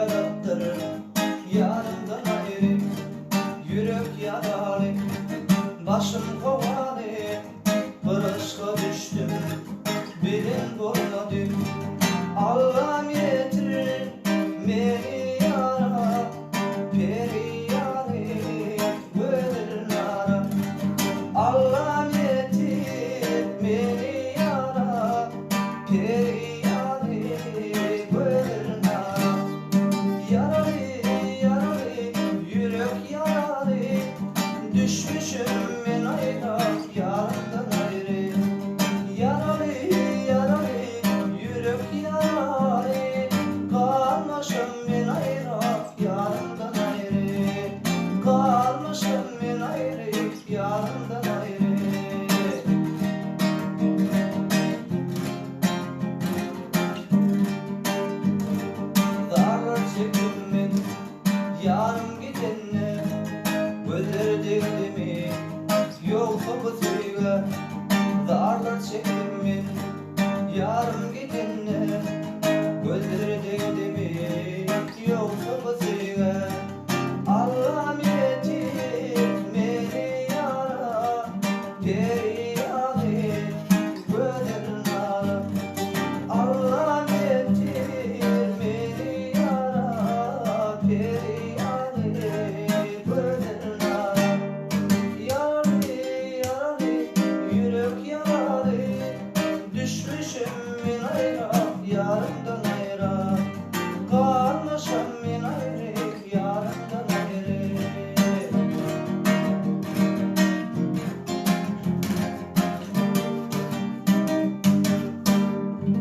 yarattırır yarından ayrı. Yürek yaralı, başım kovalı, bırışka düştüm, bilim bulmadı. Allah'ım getirir beni yara, periyani verir nara. Allah'ım getir beni yara, periyani verir nara. Yaralı yaralı, yürek yaralı, düşmüşüm ben ayrı, yarından ayrı. Yaralı yaralı, yürek yaralı, kalmışım ben ayrı, yarından ayrı. Kalmışım ben ayrı, yarından ayrı. Dağlar çekilmedi yarım gidenler.